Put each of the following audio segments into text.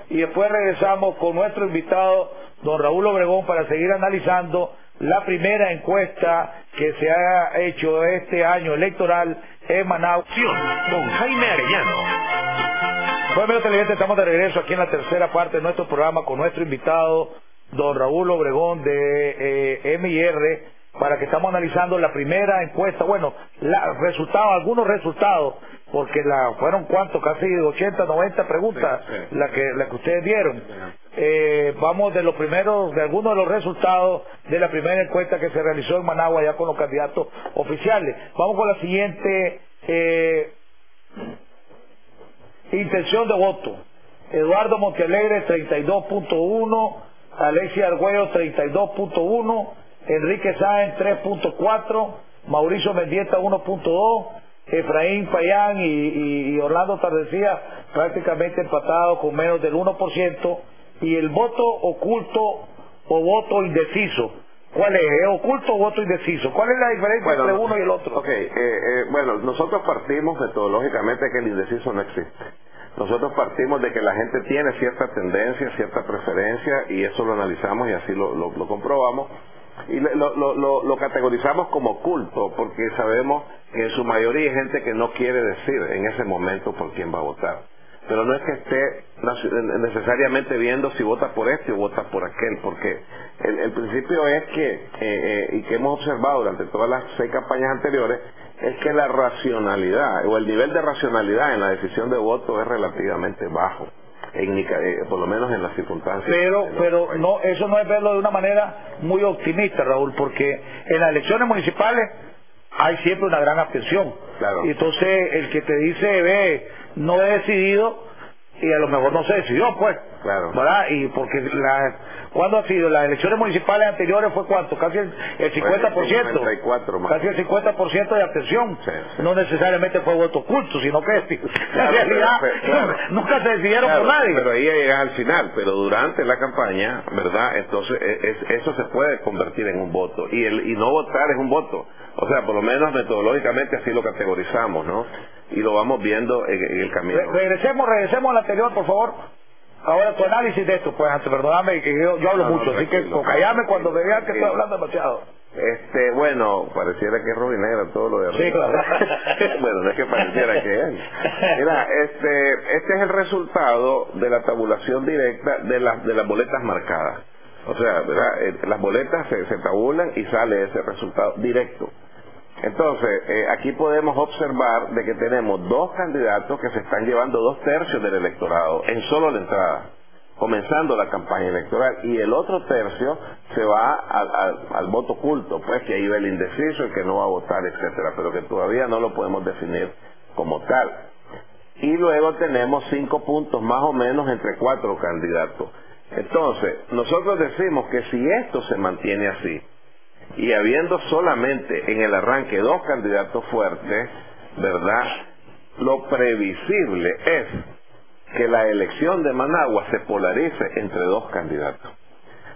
y después regresamos con nuestro invitado, don Raúl Obregón, para seguir analizando la primera encuesta que se ha hecho este año electoral en Managua. Con Jaime Arellano. Bueno, amigos televidentes, estamos de regreso aquí en la tercera parte de nuestro programa con nuestro invitado, don Raúl Obregón de MIR, para que estamos analizando la primera encuesta, bueno, algunos resultados, porque fueron cuántos, casi 80, 90 preguntas, sí. la que ustedes dieron. Vamos de algunos de los resultados de la primera encuesta que se realizó en Managua ya con los candidatos oficiales. Vamos con la siguiente intención de voto. Eduardo Montealegre 32.1, Alexia Argüello 32.1, Enrique Sáenz 3.4, Mauricio Mendieta 1.2, Efraín Payán y Orlando Tardecía prácticamente empatados con menos del 1%, y el voto oculto o voto indeciso. ¿Cuál es? ¿Es oculto o voto indeciso? ¿Cuál es la diferencia entre uno y el otro? Bueno, nosotros partimos metodológicamente que el indeciso no existe. Nosotros partimos de que la gente tiene cierta tendencia, cierta preferencia, y eso lo analizamos y así lo comprobamos. Y lo categorizamos como oculto porque sabemos que en su mayoría hay gente que no quiere decir en ese momento por quién va a votar. Pero no es que esté necesariamente viendo si vota por este o vota por aquel, porque el principio es que, y que hemos observado durante todas las 6 campañas anteriores, es que la racionalidad o el nivel de racionalidad en la decisión de voto es relativamente bajo, por lo menos en las circunstancias. Pero no, eso no es verlo de una manera muy optimista, Raúl, porque en las elecciones municipales hay siempre una gran abstención. Claro. Y entonces el que te dice, no he decidido, y a lo mejor no se decidió, pues. Claro. ¿Verdad? Y porque ¿cuándo ha sido? Las elecciones municipales anteriores fue ¿cuánto? Casi el 50%. 54 más. Casi el 50% de abstención. Sí. No necesariamente fue voto oculto, sino que en realidad nunca se decidieron por nadie. Pero ahí llega al final, pero durante la campaña, ¿verdad? Entonces eso se puede convertir en un voto. Y no votar es un voto. O sea, por lo menos metodológicamente así lo categorizamos, ¿no? Y lo vamos viendo en el camino. Regresemos al anterior, por favor. Ahora tu análisis de esto, pues, antes, perdóname que yo hablo mucho, así que callame cuando me vean que estoy hablando demasiado. Bueno, pareciera que es rubinegro todo lo de arriba. Sí, claro. Bueno, no es que pareciera que es. Mira, este es el resultado de la tabulación directa de las boletas marcadas. O sea, ¿verdad? Las boletas se tabulan y sale ese resultado directo. Entonces, aquí podemos observar de que tenemos 2 candidatos que se están llevando 2/3 del electorado en solo la entrada, comenzando la campaña electoral, y el otro tercio se va al voto oculto, pues que ahí va el indeciso, el que no va a votar, etcétera, pero que todavía no lo podemos definir como tal. Y luego tenemos 5 puntos más o menos entre 4 candidatos. Entonces, nosotros decimos que si esto se mantiene así, y habiendo solamente en el arranque 2 candidatos fuertes, ¿verdad? Lo previsible es que la elección de Managua se polarice entre 2 candidatos.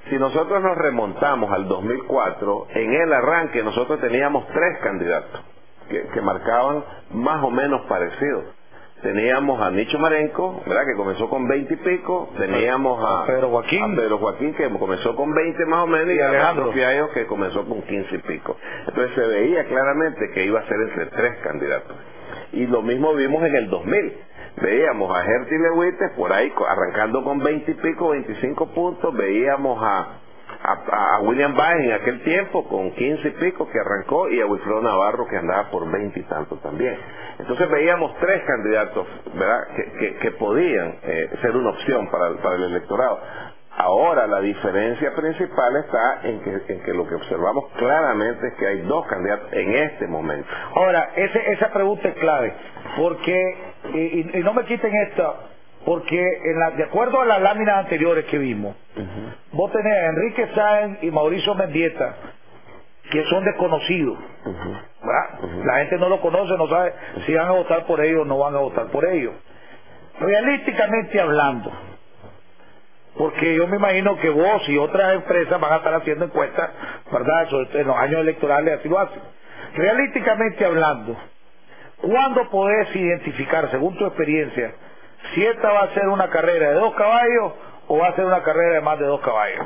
Si nosotros nos remontamos al 2004, en el arranque nosotros teníamos 3 candidatos que marcaban más o menos parecidos. Teníamos a Nicho Marenco, ¿verdad?, que comenzó con 20 y pico. Teníamos a Pedro Joaquín, que comenzó con 20 más o menos, y a Alejandro Fiallo, que comenzó con 15 y pico. Entonces se veía claramente que iba a ser entre 3 candidatos. Y lo mismo vimos en el 2000. Veíamos a Gerty Lewites por ahí arrancando con 20 y pico, 25 puntos. Veíamos a William Baez en aquel tiempo con 15 y pico que arrancó, y a Wilfredo Navarro que andaba por 20 y tanto también. Entonces veíamos 3 candidatos, ¿verdad?, que podían ser una opción para el electorado. Ahora la diferencia principal está en que lo que observamos claramente es que hay 2 candidatos en este momento. Ahora, esa pregunta es clave, porque, y no me quiten esta, porque de acuerdo a las láminas anteriores que vimos, vos tenés a Enrique Sáenz y Mauricio Mendieta, que son desconocidos, ¿verdad? La gente no lo conoce, no sabe si van a votar por ellos o no van a votar por ellos. Realísticamente hablando, porque yo me imagino que vos y otras empresas van a estar haciendo encuestas, ¿verdad?, en los años electorales, así lo hacen. Realísticamente hablando, ¿cuándo podés identificar, según tu experiencia, si esta va a ser una carrera de 2 caballos o va a ser una carrera de más de 2 caballos.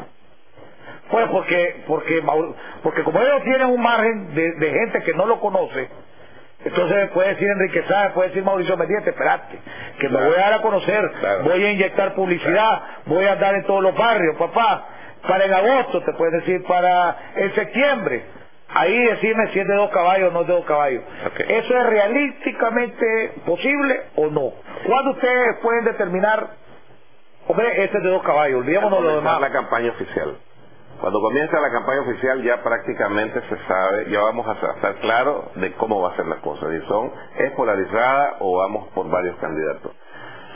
Pues porque como ellos tienen un margen de gente que no lo conoce, entonces puede decir Enrique Sáenz, puede decir Mauricio Mendieta, espérate, que me voy a dar a conocer, voy a inyectar publicidad, voy a andar en todos los barrios, papá, para en agosto, te pueden decir, para en septiembre, ahí decirme si es de 2 caballos o no es de 2 caballos. Okay. ¿Eso es realísticamente posible o no? ¿Cuándo ustedes pueden determinar, hombre, este es de 2 caballos, olvidémonos lo demás? La campaña oficial. Cuando comienza la campaña oficial ya prácticamente se sabe, ya vamos a estar claros de cómo va a ser la cosa, si es polarizada o vamos por varios candidatos.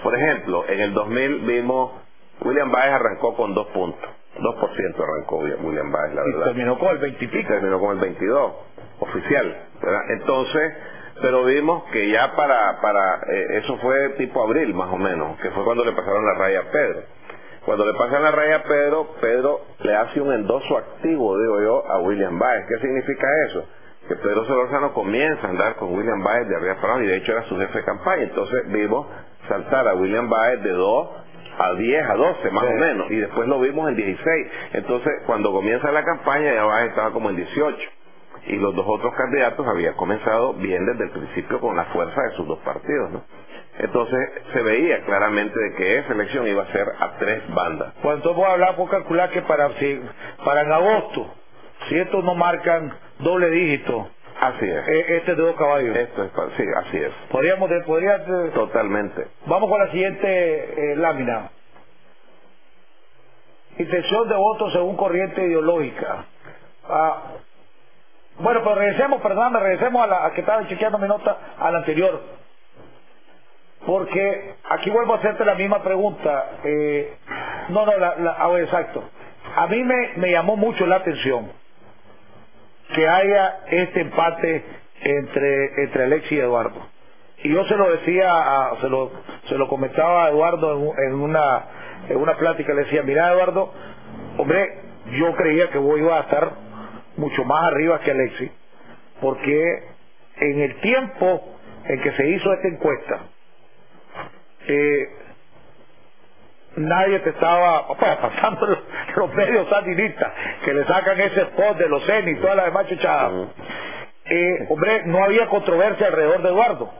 Por ejemplo, en el 2000 vimos, William Báez arrancó con 2 puntos, 2% arrancó William Báez, la verdad. Y terminó con el 20 y pico. Terminó con el 22, oficial, ¿verdad? Entonces, pero vimos que ya eso fue tipo abril más o menos, que fue cuando le pasaron la raya a Pedro. Cuando le pasan la raya a Pedro le hace un endoso activo, digo yo, a William Báez. ¿Qué significa eso? Que Pedro Solórzano comienza a andar con William Báez de arriba para abajo, y de hecho era su jefe de campaña. Entonces vimos saltar a William Báez de 2 a 10, a 12 más o menos, y después lo vimos en 16. Entonces cuando comienza la campaña ya Báez estaba como en 18. Y los 2 otros candidatos habían comenzado bien desde el principio con la fuerza de sus 2 partidos, ¿no? Entonces se veía claramente de que esa elección iba a ser a 3 bandas. Pues entonces voy a hablar, puedo calcular que para en agosto, si estos no marcan doble dígito, así es. Este es de 2 caballos. Esto es, sí, así es. Podría totalmente. Vamos con la siguiente lámina. Intención de voto según corriente ideológica. Bueno, pero regresemos a que estaba chequeando mi nota, a la anterior. Porque aquí vuelvo a hacerte la misma pregunta. Exacto. A mí me llamó mucho la atención que haya este empate entre Alexis y Eduardo. Y yo se lo decía, se lo comentaba a Eduardo en una plática. Le decía, mira, Eduardo, hombre, yo creía que vos ibas a estar mucho más arriba que Alexis, porque en el tiempo en que se hizo esta encuesta, nadie te estaba pasando los medios sandinistas que le sacan ese spot de los CEN y todas las demás chuchadas. Hombre, no había controversia alrededor de Eduardo.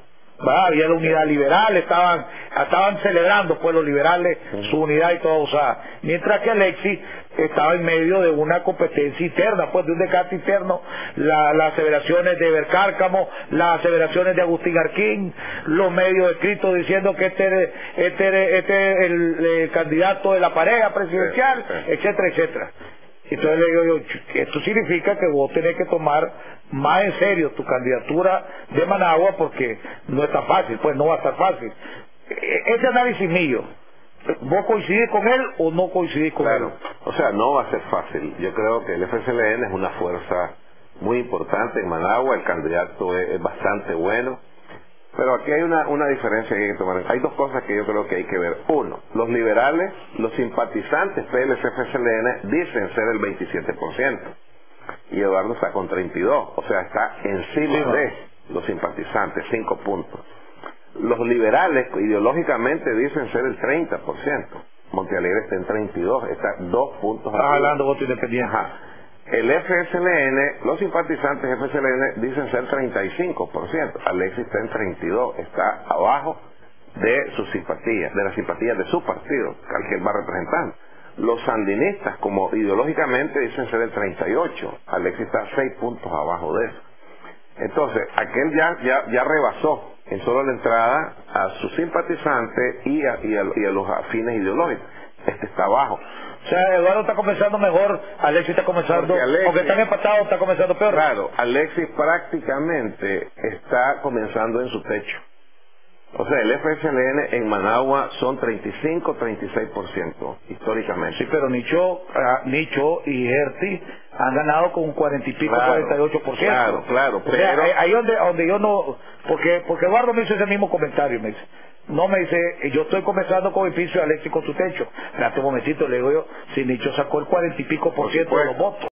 Había la unidad liberal, estaban celebrando pues los liberales su unidad y toda usada, mientras que Alexis estaba en medio de una competencia interna, pues de un desgaste interno, las aseveraciones de Bercárcamo, las aseveraciones de Agustín Arquín, los medios escritos diciendo que este es el candidato de la pareja presidencial, etcétera, etcétera. Entonces le digo yo, esto significa que vos tenés que tomar más en serio tu candidatura de Managua, porque no está fácil, pues no va a estar fácil. Ese análisis mío, ¿vos coincidís con él o no coincidís con él? O sea, no va a ser fácil. Yo creo que el FSLN es una fuerza muy importante en Managua, el candidato es bastante bueno. Pero aquí hay una diferencia que hay que tomar. Hay 2 cosas que yo creo que hay que ver. Uno, los liberales, los simpatizantes PLC-FSLN dicen ser el 27%. Y Eduardo está con 32%. O sea, está encima de los simpatizantes, 5 puntos. Los liberales ideológicamente dicen ser el 30%. Montealegre está en 32%. Está 2 puntos. Estás hablando voto independiente. El FSLN, los simpatizantes FSLN dicen ser 35%, Alexis está en 32%, está abajo de sus simpatías, de las simpatías de su partido, al que él va representando. Los sandinistas, como ideológicamente, dicen ser el 38%, Alexis está 6 puntos abajo de eso. Entonces, aquel ya rebasó en solo la entrada a sus simpatizantes y a los afines ideológicos. Este está abajo. O sea, Eduardo está comenzando mejor, Alexis está comenzando, aunque están empatados, está comenzando peor. Claro, Alexis prácticamente está comenzando en su techo. O sea, el FSLN en Managua son 35-36% históricamente. Sí, pero Nicho y Herty han ganado con un 40 y pico, 48%. Claro. O sea, ahí donde yo no... Porque Eduardo me hizo ese mismo comentario, me dice... No, me dice, yo estoy comenzando con el piso y Alexis con su techo. Espérate un momentito, le digo yo, si Nicho sacó el 40 y pico % de los votos.